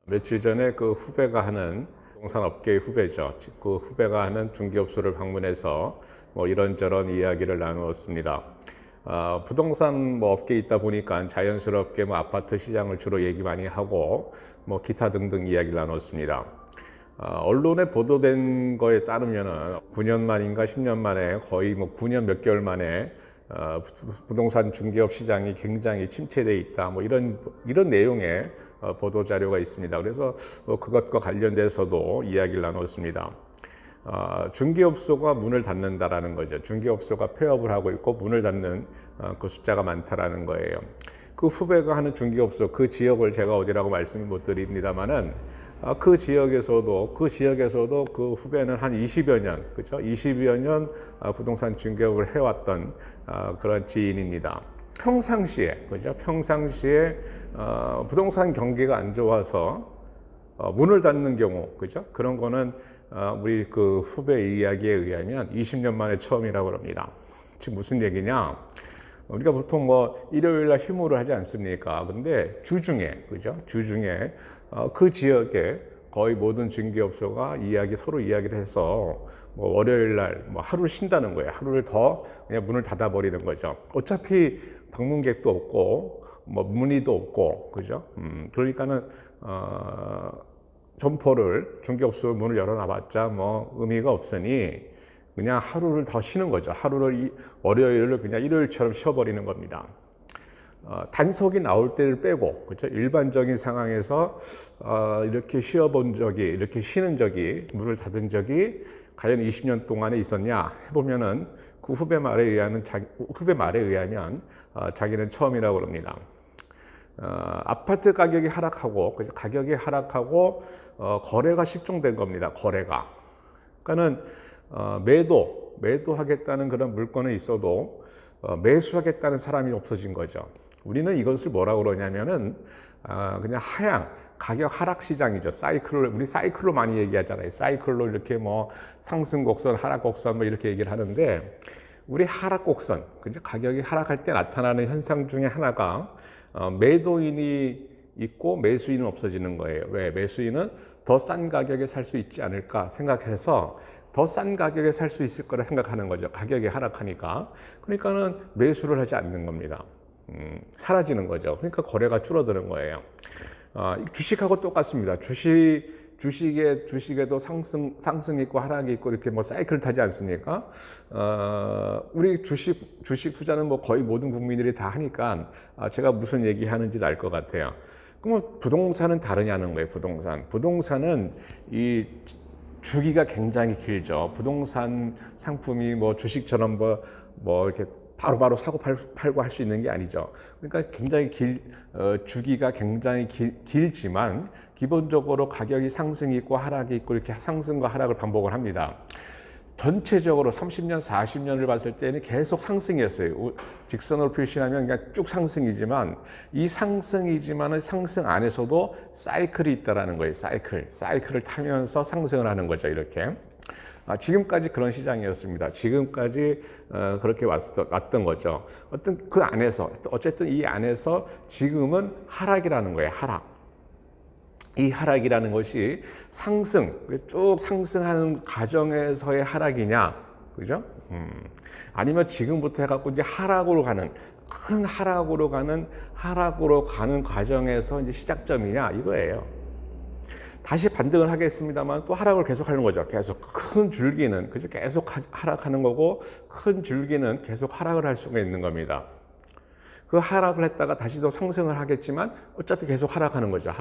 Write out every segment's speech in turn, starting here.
며칠 전에 그 후배가 하는 부동산 업계의 후배죠. 그 후배가 하는 중개업소를 방문해서 뭐 이런저런 이야기를 나누었습니다. 부동산 뭐 업계에 있다 보니까 자연스럽게 뭐 아파트 시장을 주로 얘기 많이 하고 뭐 기타 등등 이야기를 나눴습니다. 언론에 보도된 거에 따르면은 9년 만인가 10년 만에 거의 뭐 9년 몇 개월 만에 부동산 중개업 시장이 굉장히 침체돼 있다. 뭐 이런 내용의 보도 자료가 있습니다. 그래서 그것과 관련돼서도 이야기를 나눴습니다. 중개업소가 문을 닫는다라는 거죠. 중개업소가 폐업을 하고 있고 문을 닫는 그 숫자가 많다라는 거예요. 그 후배가 하는 중개업소 그 지역을 제가 어디라고 말씀을 못 드립니다만은 그 지역에서도 그 후배는 한 20여 년, 그죠? 20여 년 부동산 중개업을 해왔던 그런 지인입니다. 평상시에, 그죠? 평상시에 부동산 경기가 안 좋아서 문을 닫는 경우, 그죠? 그런 거는 우리 그 후배 이야기에 의하면 20년 만에 처음이라고 합니다. 지금 무슨 얘기냐? 우리가 보통 뭐 일요일 날 휴무를 하지 않습니까? 근데 주중에, 그죠? 주중에 그 지역에 거의 모든 중개업소가 서로 이야기를 해서 뭐 월요일 날 뭐 하루를 쉰다는 거예요. 하루를 더 그냥 문을 닫아버리는 거죠. 어차피 방문객도 없고 뭐 문의도 없고, 그죠? 그러니까는 점포를 중개업소 문을 열어놔봤자 뭐 의미가 없으니 그냥 하루를 더 쉬는 거죠. 월요일을 그냥 일요일처럼 쉬어버리는 겁니다. 단속이 나올 때를 빼고, 그렇죠? 일반적인 상황에서 이렇게 이렇게 쉬는 적이, 문을 닫은 적이 과연 20년 동안에 있었냐 해보면은 그 후배 말에 의하면 자기는 처음이라고 합니다. 아파트 가격이 하락하고, 거래가 식중된 겁니다. 거래가. 그러니까는 매도하겠다는 그런 물건이 있어도 매수하겠다는 사람이 없어진 거죠. 우리는 이것을 뭐라고 그러냐면은 그냥 가격 하락 시장이죠. 우리 사이클로 많이 얘기하잖아요. 사이클로 이렇게 뭐 상승 곡선, 하락 곡선 뭐 이렇게 얘기를 하는데, 우리 하락 곡선, 그죠? 가격이 하락할 때 나타나는 현상 중에 하나가 매도인이 있고 매수인은 없어지는 거예요. 왜? 매수인은 더 싼 가격에 살 수 있지 않을까 생각해서 더 싼 가격에 살 수 있을 거라 생각하는 거죠. 가격이 하락하니까. 그러니까는 매수를 하지 않는 겁니다. 사라지는 거죠. 그러니까 거래가 줄어드는 거예요. 주식하고 똑같습니다. 주식에도 상승이 있고 하락이 있고 이렇게 뭐 사이클 타지 않습니까? 우리 주식 투자는 뭐 거의 모든 국민들이 다 하니까 제가 무슨 얘기 하는지를 알 것 같아요. 그럼 부동산은 다르냐는 거예요. 부동산은 이 주기가 굉장히 길죠. 부동산 상품이 뭐 주식처럼 뭐 이렇게 바로 사고 팔고 할 수 있는 게 아니죠. 그러니까 굉장히 주기가 굉장히 길지만 기본적으로 가격이 상승이 있고 하락이 있고 이렇게 상승과 하락을 반복을 합니다. 전체적으로 30년, 40년을 봤을 때는 계속 상승이었어요. 직선으로 표시하면 그냥 쭉 상승이지만, 이 상승이지만은 상승 안에서도 사이클이 있다라는 거예요. 사이클을 타면서 상승을 하는 거죠. 이렇게. 지금까지 그런 시장이었습니다. 지금까지 그렇게 왔던 거죠. 어쨌든 이 안에서 지금은 하락이라는 거예요. 이 하락이라는 것이 쭉 상승하는 과정에서의 하락이냐, 그죠? 아니면 지금부터 해갖고 이제 큰 하락으로 가는 과정에서 이제 시작점이냐, 이거예요. 다시 반등을 하겠습니다만 또 하락을 계속 하는 거죠. 계속 큰 줄기는, 그죠? 계속 하락하는 거고, 큰 줄기는 계속 하락을 할 수가 있는 겁니다. 그 하락을 했다가 다시 또 상승을 하겠지만 어차피 계속 하락하는 거죠.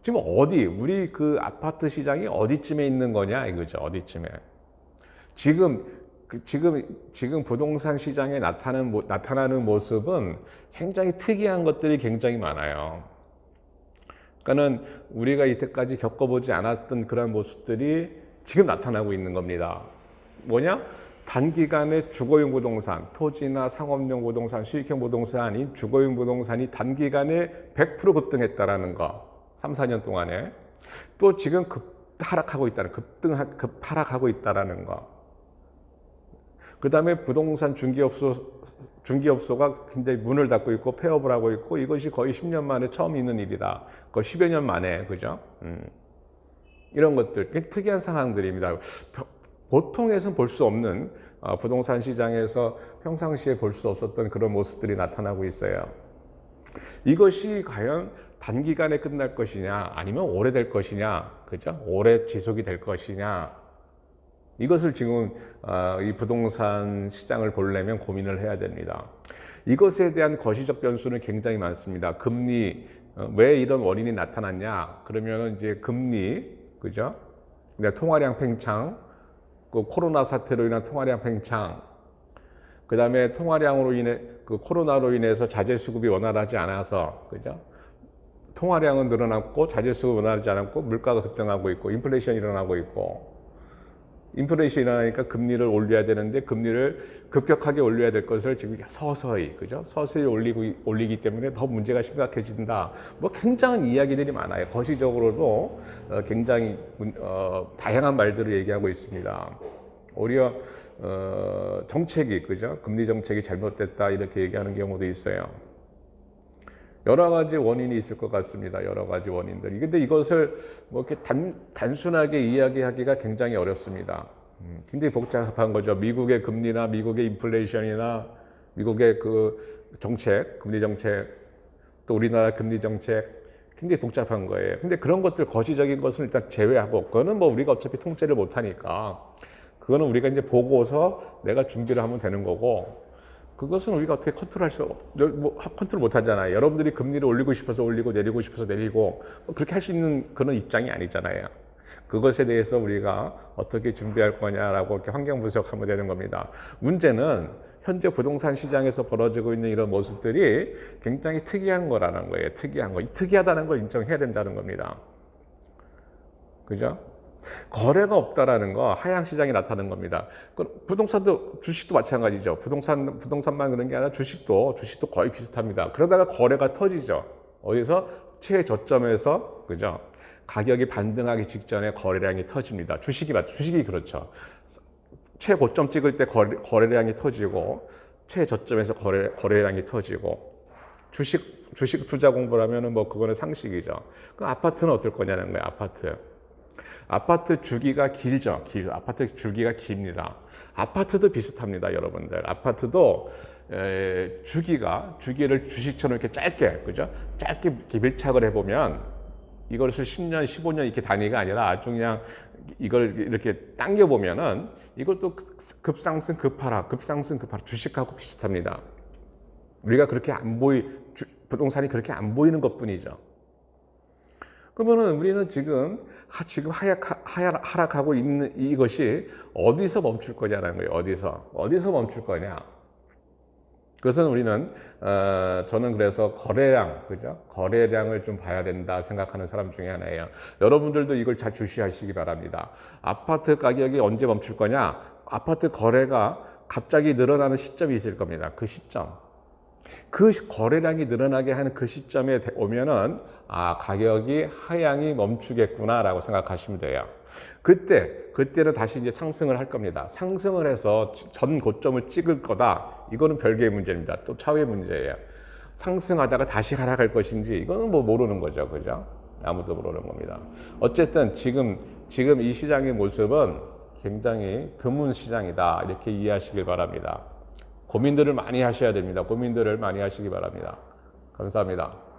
지금 우리 그 아파트 시장이 어디쯤에 있는 거냐 이거죠. 어디쯤에. 지금 부동산 시장에 나타나는 모습은 굉장히 특이한 것들이 굉장히 많아요. 그러니까는 우리가 이때까지 겪어보지 않았던 그런 모습들이 지금 나타나고 있는 겁니다. 뭐냐? 단기간에 주거용 부동산, 토지나 상업용 부동산, 수익형 부동산이 아닌 주거용 부동산이 단기간에 100% 급등했다라는 거. 3, 4년 동안에. 또 지금 급하락하고 있다는 거. 그다음에 부동산 중개업소가 굉장히 문을 닫고 있고 폐업을 하고 있고 이것이 거의 10년 만에 처음 있는 일이다. 거의 10여 년 만에 그죠? 이런 것들 특이한 상황들입니다. 보통에서는 볼 수 없는 부동산 시장에서 평상시에 볼 수 없었던 그런 모습들이 나타나고 있어요. 이것이 과연 단기간에 끝날 것이냐 아니면 오래될 것이냐 그죠? 오래 지속이 될 것이냐 이것을 지금 이 부동산 시장을 보려면 고민을 해야 됩니다. 이것에 대한 거시적 변수는 굉장히 많습니다. 금리 왜 이런 원인이 나타났냐 그러면 이제 금리 그죠? 통화량 팽창 그 코로나 사태로 인한 통화량 팽창 그 다음에 통화량으로 인해 그 코로나로 인해서 자재 수급이 원활하지 않아서 그죠? 통화량은 늘어났고 자재 수급이 원활하지 않았고 물가가 급등하고 있고 인플레이션이 일어나고 있고 인플레이션이 일어나니까 금리를 올려야 되는데 금리를 급격하게 올려야 될 것을 지금 서서히 그죠? 서서히 올리기 때문에 더 문제가 심각해진다. 뭐 굉장한 이야기들이 많아요. 거시적으로도 굉장히 다양한 말들을 얘기하고 있습니다. 오히려 정책이 그죠? 금리 정책이 잘못됐다 이렇게 얘기하는 경우도 있어요. 여러 가지 원인이 있을 것 같습니다. 여러 가지 원인들이. 근데 이것을 뭐 이렇게 단순하게 이야기하기가 굉장히 어렵습니다. 굉장히 복잡한 거죠. 미국의 금리나 미국의 인플레이션이나 미국의 그 정책, 금리 정책, 또 우리나라 금리 정책 굉장히 복잡한 거예요. 근데 그런 것들 거시적인 것은 일단 제외하고 그거는 뭐 우리가 어차피 통제를 못 하니까 그거는 우리가 이제 보고서 내가 준비를 하면 되는 거고 그것은 우리가 어떻게 컨트롤 못 하잖아요. 여러분들이 금리를 올리고 싶어서 올리고 내리고 싶어서 내리고 그렇게 할 수 있는 그런 입장이 아니잖아요. 그것에 대해서 우리가 어떻게 준비할 거냐라고 이렇게 환경 분석하면 되는 겁니다. 문제는 현재 부동산 시장에서 벌어지고 있는 이런 모습들이 굉장히 특이한 거라는 거예요. 특이한 거. 특이하다는 걸 인정해야 된다는 겁니다. 그죠? 거래가 없다라는 거 하향 시장이 나타나는 겁니다. 부동산도 주식도 마찬가지죠. 부동산만 그런 게 아니라 주식도 거의 비슷합니다. 그러다가 거래가 터지죠. 어디서 최저점에서 그죠? 가격이 반등하기 직전에 거래량이 터집니다. 주식이 그렇죠. 최고점 찍을 때 거래량이 터지고 최저점에서 거래량이 터지고 주식 투자 공부를 하면은 뭐 그거는 상식이죠. 그 아파트는 어떨 거냐는 거예요. 아파트 주기가 길죠. 아파트 주기가 깁니다. 아파트도 비슷합니다, 여러분들. 아파트도 주기를 주식처럼 이렇게 짧게, 그죠? 짧게 밀착을 해보면 이것을 10년, 15년 이렇게 단위가 아니라 아주 그냥 이걸 이렇게 당겨보면은 이것도 급상승, 급하락, 주식하고 비슷합니다. 우리가 그렇게 부동산이 그렇게 안 보이는 것 뿐이죠. 그러면은 우리는 지금 하락하고 있는 이것이 어디서 멈출 거냐는 거예요. 어디서 멈출 거냐. 그것은 우리는 저는 그래서 거래량을 좀 봐야 된다 생각하는 사람 중에 하나예요. 여러분들도 이걸 잘 주시하시기 바랍니다. 아파트 가격이 언제 멈출 거냐? 아파트 거래가 갑자기 늘어나는 시점이 있을 겁니다. 그 시점. 그 거래량이 늘어나게 하는 그 시점에 오면은 가격이 하향이 멈추겠구나라고 생각하시면 돼요. 그때는 다시 이제 상승을 할 겁니다. 상승을 해서 전 고점을 찍을 거다. 이거는 별개의 문제입니다. 또 차후의 문제예요. 상승하다가 다시 하락할 것인지 이거는 뭐 모르는 거죠, 그죠? 아무도 모르는 겁니다. 어쨌든 지금 이 시장의 모습은 굉장히 드문 시장이다. 이렇게 이해하시길 바랍니다. 고민들을 많이 하셔야 됩니다. 고민들을 많이 하시기 바랍니다. 감사합니다.